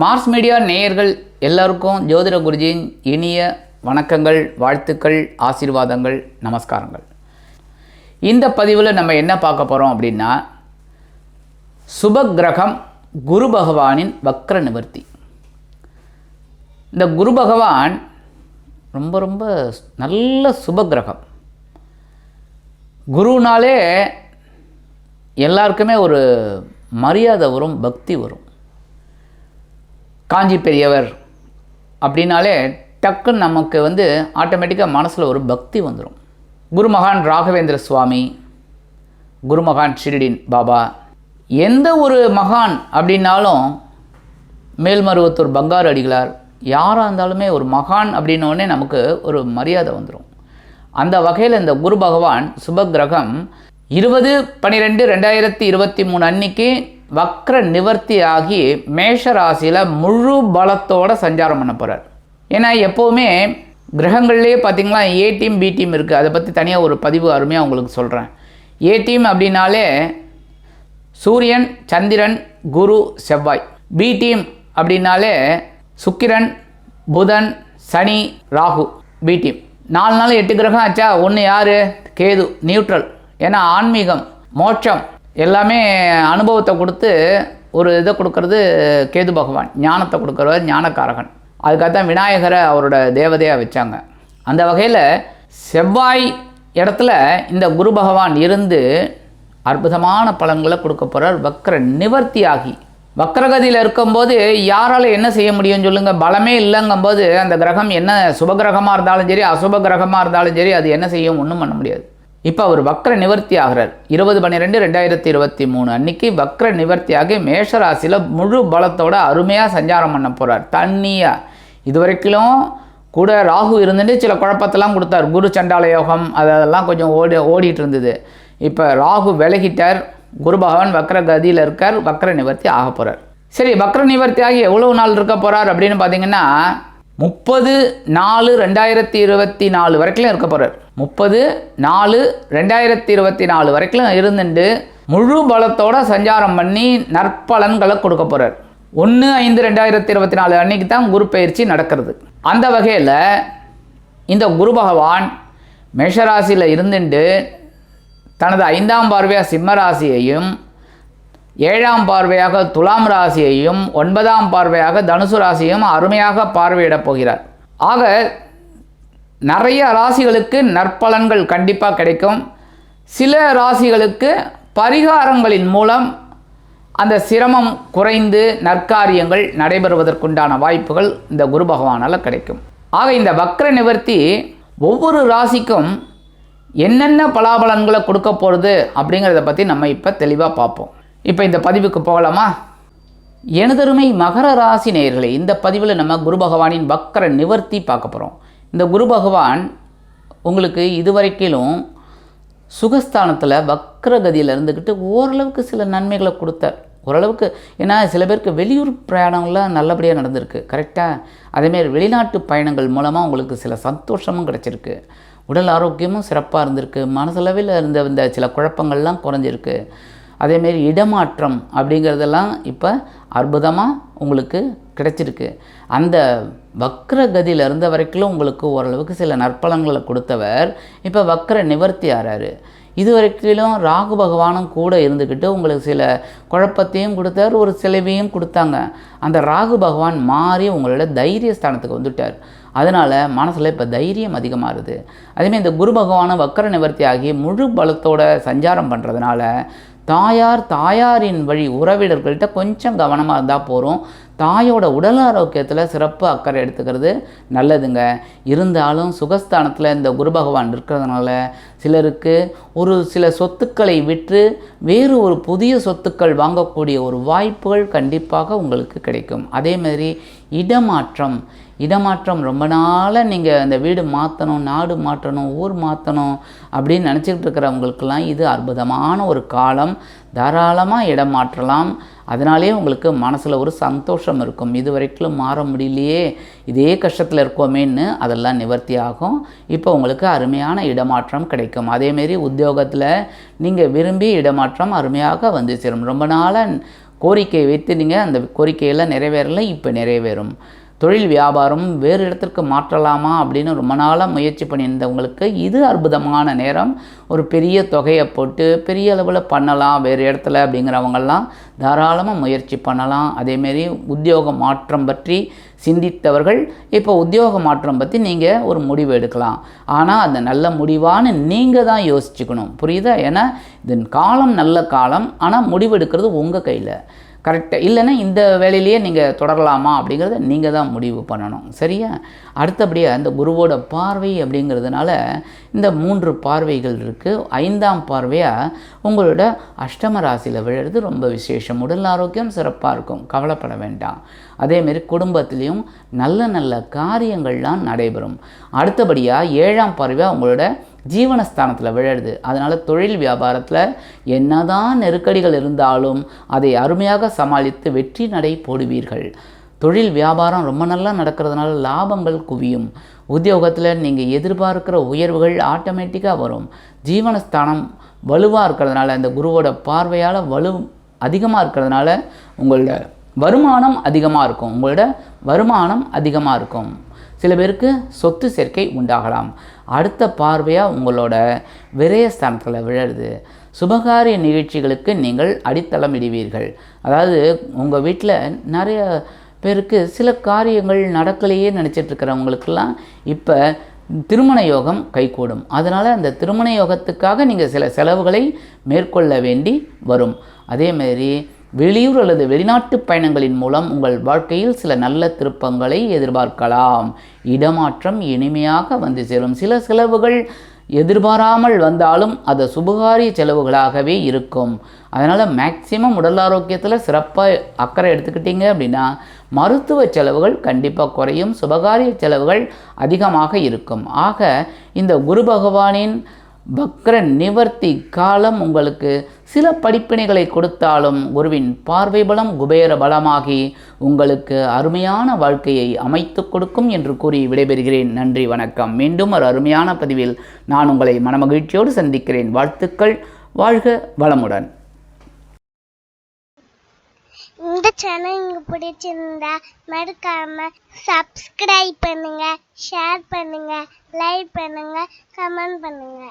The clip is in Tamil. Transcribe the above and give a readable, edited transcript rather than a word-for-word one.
மார்ஸ் மீடியா நேயர்கள் எல்லாருக்கும் ஜோதிட குருஜியின் இனிய வணக்கங்கள், வாழ்த்துக்கள், ஆசீர்வாதங்கள், நமஸ்காரங்கள். இந்த பதிவில் நம்ம என்ன பார்க்க போகிறோம் அப்படின்னா, சுபக்கிரகம் குரு பகவானின் வக்ர நிவர்த்தி. இந்த குரு பகவான் ரொம்ப ரொம்ப நல்ல சுபக்கிரகம். குருனாலே எல்லாருக்குமே ஒரு மரியாதை வரும், பக்தி வரும். காஞ்சி பெரியவர் அப்படின்னாலே டக்குன்னு நமக்கு ஆட்டோமேட்டிக்காக மனசில் ஒரு பக்தி வந்துடும். குருமகான் ராகவேந்திர சுவாமி, குருமகான் ஷிரடின் பாபா, எந்த ஒரு மகான் அப்படின்னாலும் மேல்மருவத்தூர் பங்காரு அடிகளார், யாராக இருந்தாலுமே ஒரு மகான் அப்படின்னோடனே நமக்கு ஒரு மரியாதை வந்துடும். அந்த வகையில் இந்த குரு பகவான் சுபக்கிரகம் 20/12/2023 அன்னைக்கு வக்ர நிவர்த்தி ஆகி மேஷ ராசியில் முழு பலத்தோடு சஞ்சாரம் பண்ண போகிறார். ஏன்னா எப்போவுமே கிரகங்கள்லேயே பார்த்திங்களா ஏ டீம் பி டீம் இருக்குது. அதை பற்றி தனியாக ஒரு பதிவு அருமையாக உங்களுக்கு சொல்கிறேன். ஏ டீம் அப்படின்னாலே சூரியன், சந்திரன், குரு, செவ்வாய். பி டீம் அப்படின்னாலே சுக்கிரன், புதன், சனி, ராகு. பி டீம் 4 நாள் 8 கிரகம் ஆச்சா. ஒன்று யார்? கேது, நியூட்ரல். ஏன்னா ஆன்மீகம், மோட்சம் எல்லாமே அனுபவத்தை கொடுத்து ஒரு இதை கொடுக்கறது கேது பகவான். ஞானத்தை கொடுக்குறவர் ஞானக்காரகன். அதுக்காகத்தான் விநாயகரை அவரோட தேவதையாக வச்சாங்க. அந்த வகையில் செவ்வாய் இடத்துல இந்த குரு பகவான் இருந்து அற்புதமான பலன்களை கொடுக்க போகிறார். வக்ர நிவர்த்தி ஆகி வக்ரகதியில் இருக்கும்போது யாரால் என்ன செய்ய முடியும்னு சொல்லுங்கள். பலமே இல்லைங்கும்போது அந்த கிரகம் என்ன சுபகிரகமாக இருந்தாலும் சரி, அசுப கிரகமாக இருந்தாலும் சரி, அது என்ன செய்யும்? ஒன்றும் பண்ண முடியாது. இப்போ அவர் வக்ர நிவர்த்தி ஆகிறார். 20/12/2023 அன்னைக்கு வக்ர நிவர்த்தியாகி மேஷராசியில் முழு பலத்தோட அருமையாக சஞ்சாரம் பண்ண போகிறார். தண்ணியாக இது வரைக்கும் கூட ராகு இருந்துட்டு சில குழப்பத்தெல்லாம் கொடுத்தார். குரு சண்டால யோகம் அதெல்லாம் கொஞ்சம் ஓடிட்டு இருந்தது. இப்போ ராகு விலகிட்டார். குரு பகவான் வக்ர கதியில் இருக்கார். வக்ர நிவர்த்தி ஆக போகிறார். சரி, வக்ர நிவர்த்தி ஆகி எவ்வளவு நாள் இருக்க போகிறார் அப்படின்னு பார்த்தீங்கன்னா 30/4/2024 வரைக்கும் இருக்க போகிறார். 30/4/2024 வரைக்கும் இருந்துட்டு முழு பலத்தோட சஞ்சாரம் பண்ணி நற்பலன்களை கொடுக்க போகிறார். 1/5/2024 அன்னைக்கு தான் குரு பயிற்சி நடக்கிறது. அந்த வகையில் இந்த குரு பகவான் மேஷராசியில் இருந்துட்டு தனது 5ஆம் பார்வையாக சிம்ம ராசியையும், 7ஆம் பார்வையாக துலாம் ராசியையும், 9ஆம் பார்வையாக தனுசு ராசியையும் அருமையாக பார்வையிடப் போகிறார். ஆக நிறைய ராசிகளுக்கு நற்பலன்கள் கண்டிப்பாக கிடைக்கும். சில ராசிகளுக்கு பரிகாரங்களின் மூலம் அந்த சிரமம் குறைந்து நற்காரியங்கள் நடைபெறுவதற்குண்டான வாய்ப்புகள் இந்த குரு பகவானால் கிடைக்கும். ஆக இந்த வக்ர நிவர்த்தி ஒவ்வொரு ராசிக்கும் என்னென்ன பலாபலன்களை கொடுக்க போகிறது அப்படிங்கிறத பற்றி நம்ம இப்போ தெளிவாக பார்ப்போம். இப்போ இந்த பதிவுக்கு போகலாமா? எனதருமை மகர ராசி நேயர்களே, இந்த பதிவில் நம்ம குரு பகவானின் வக்ர நிவர்த்தி பார்க்க போகிறோம். இந்த குரு பகவான் உங்களுக்கு இதுவரைக்கிலும் சுகஸ்தானத்தில் வக்ரகதியில் இருந்துக்கிட்டு ஓரளவுக்கு சில நன்மைகளை கொடுத்தார். ஓரளவுக்கு. ஏன்னா சில பேருக்கு வெளியூர் பிரயாணங்கள்லாம் நல்லபடியாக நடந்திருக்கு, கரெக்டாக. அதேமாரி வெளிநாட்டு பயணங்கள் மூலமாக உங்களுக்கு சில சந்தோஷமும் கிடச்சிருக்கு. உடல் ஆரோக்கியமும் சிறப்பாக இருந்திருக்கு. மனசளவில் இருந்த சில குழப்பங்கள்லாம் குறைஞ்சிருக்கு. அதேமாரி இடமாற்றம் அப்படிங்கிறதெல்லாம் இப்போ அற்புதமாக உங்களுக்கு கிடைச்சிருக்கு. அந்த வக்ரகதியில் இருந்த வரைக்கும் உங்களுக்கு ஓரளவுக்கு சில நற்பலன்களை கொடுத்தவர் இப்போ வக்ர நிவர்த்தி ஆகிறாரு. இது வரைக்கும் ராகு பகவானும் கூட இருந்துக்கிட்டு உங்களுக்கு சில குழப்பத்தையும் கொடுத்தார், ஒரு சிலவையும் கொடுத்தாங்க. அந்த ராகு பகவான் மாறி உங்களோட தைரிய ஸ்தானத்துக்கு வந்துட்டார். அதனால் மனசில் இப்போ தைரியம் அதிகமாகுது. அதேமாதிரி இந்த குரு பகவானும் வக்ர நிவர்த்தி ஆகி முழு பலத்தோட சஞ்சாரம் பண்ணுறதுனால தாயாரின் வழி உறவினர்கள்ட்ட கொஞ்சம் கவனமாக இருந்தால் போகிறோம். தாயோட உடல் ஆரோக்கியத்தில் சிறப்பு அக்கறை எடுத்துக்கிறது நல்லதுங்க. இருந்தாலும் சுகஸ்தானத்தில் இந்த குரு பகவான் இருக்கிறதுனால சிலருக்கு ஒரு சில சொத்துக்களை விற்று வேறு ஒரு புதிய சொத்துக்கள் வாங்கக்கூடிய ஒரு வாய்ப்புகள் கண்டிப்பாக உங்களுக்கு கிடைக்கும். அதேமாதிரி இடமாற்றம் ரொம்ப நாளாக நீங்கள் அந்த வீடு மாற்றணும், நாடு மாற்றணும், ஊர் மாற்றணும் அப்படின்னு நினச்சிக்கிட்டு இருக்கிறவங்களுக்கெல்லாம் இது அற்புதமான ஒரு காலம். தாராளமாக இடம் மாற்றலாம். அதனாலே உங்களுக்கு மனசில் ஒரு சந்தோஷம் இருக்கும். இது வரைக்கும் மாற முடியலையே, இதே கஷ்டத்தில் இருக்கோமேன்னு அதெல்லாம் நிவர்த்தி ஆகும். இப்போ உங்களுக்கு அருமையான இடமாற்றம் கிடைக்கும். அதேமாரி உத்தியோகத்தில் நீங்கள் விரும்பி இடமாற்றம் அருமையாக வந்து சேரும். ரொம்ப நாளாக கோரிக்கை வைத்து நீங்கள் அந்த கோரிக்கையெல்லாம் நிறைவேறலை, இப்போ நிறைவேறும். தொழில் வியாபாரம் வேறு இடத்திற்கு மாற்றலாமா அப்படின்னு ரொம்ப நாளாக முயற்சி பண்ணியிருந்தவங்களுக்கு இது அற்புதமான நேரம். ஒரு பெரிய தொகையை போட்டு பெரிய அளவில் பண்ணலாம் வேறு இடத்துல அப்படிங்கிறவங்கெல்லாம் தாராளமாக முயற்சி பண்ணலாம். அதேமாரி உத்தியோக மாற்றம் பற்றி சிந்தித்தவர்கள் இப்போ உத்தியோக மாற்றம் பற்றி நீங்கள் ஒரு முடிவு எடுக்கலாம். ஆனால் அந்த நல்ல முடிவான்னு நீங்கள் தான் யோசிச்சுக்கணும், புரியுதா? ஏன்னா இது காலம் நல்ல காலம், ஆனால் முடிவு எடுக்கிறது உங்கள் கையில். கரெக்டாக இல்லைன்னா இந்த வேலையிலேயே நீங்கள் தொடரலாமா அப்படிங்கிறத நீங்கள் தான் முடிவு பண்ணணும், சரியா? அடுத்தபடியாக இந்த குருவோட பார்வை அப்படிங்கிறதுனால இந்த 3 பார்வைகள் இருக்குது. 5ஆம் பார்வையாக உங்களோட அஷ்டம ராசியில் விழுறது ரொம்ப விசேஷம். உடல் ஆரோக்கியம் சிறப்பாக இருக்கும், கவலைப்பட வேண்டாம். அதேமாரி குடும்பத்திலையும் நல்ல நல்ல காரியங்கள்லாம் நடைபெறும். அடுத்தபடியாக 7ஆம் பார்வையாக உங்களோட ஜீவனஸ்தானத்தில் விழுது. அதனால் தொழில் வியாபாரத்தில் என்னதான் நெருக்கடிகள் இருந்தாலும் அதை அருமையாக சமாளித்து வெற்றி நடை போடுவீர்கள். தொழில் வியாபாரம் ரொம்ப நல்லா நடக்கிறதுனால லாபங்கள் குவியும். உத்தியோகத்தில் நீங்கள் எதிர்பார்க்கிற உயர்வுகள் ஆட்டோமேட்டிக்காக வரும். ஜீவனஸ்தானம் வலுவாக இருக்கிறதுனால இந்த குருவோட பார்வையால் வலு அதிகமாக இருக்கிறதுனால உங்களோட வருமானம் அதிகமாக இருக்கும். சில பேருக்கு சொத்து சேர்க்கை உண்டாகலாம். அடுத்த பார்வையாக உங்களோட விரயஸ்தானத்தில் விழுது. சுபகாரிய நிகழ்ச்சிகளுக்கு நீங்கள் அடித்தளம் இடுவீர்கள். அதாவது உங்கள் வீட்டில் நிறைய பேருக்கு சில காரியங்கள் நடக்கலையே நினச்சிட்ருக்கிறவங்களுக்கெல்லாம் இப்போ திருமண யோகம் கைகூடும். அதனால் அந்த திருமண யோகத்துக்காக நீங்கள் சில செலவுகளை மேற்கொள்ள வேண்டி வரும். அதேமாரி வெளியூர் அல்லது வெளிநாட்டு பயணங்களின் மூலம் உங்கள் வாழ்க்கையில் சில நல்ல திருப்பங்களை எதிர்பார்க்கலாம். இடமாற்றம் இனிமையாக வந்து சேரும். சில செலவுகள் எதிர்பாராமல் வந்தாலும் அது சுபகாரிய செலவுகளாகவே இருக்கும். அதனால் மேக்சிமம் உடல் ஆரோக்கியத்தில் சிறப்பாக அக்கறை எடுத்துக்கிட்டீங்க அப்படின்னா மருத்துவ செலவுகள் கண்டிப்பாக குறையும், சுபகாரிய செலவுகள் அதிகமாக இருக்கும். ஆக இந்த குரு பகவானின் வக்ர நிவர்த்தி காலம் உங்களுக்கு சில படிப்பினைகளை கொடுத்தாலும் குருவின் பார்வை பலம் குபேர பலமாகி உங்களுக்கு அருமையான வாழ்க்கையை அமைத்து கொடுக்கும் என்று கூறி விடைபெறுகிறேன். நன்றி, வணக்கம். மீண்டும் ஒரு அருமையான பதிவில் நான் உங்களை மனமகிழ்ச்சியோடு சந்திக்கிறேன். வாழ்த்துக்கள். வாழ்க வளமுடன். இந்த சேனல் உங்களுக்கு பிடிச்சிருந்தா மறக்காம சப்ஸ்கிரைப் பண்ணுங்க, ஷேர் பண்ணுங்க, லைக் பண்ணுங்க, கமெண்ட் பண்ணுங்க.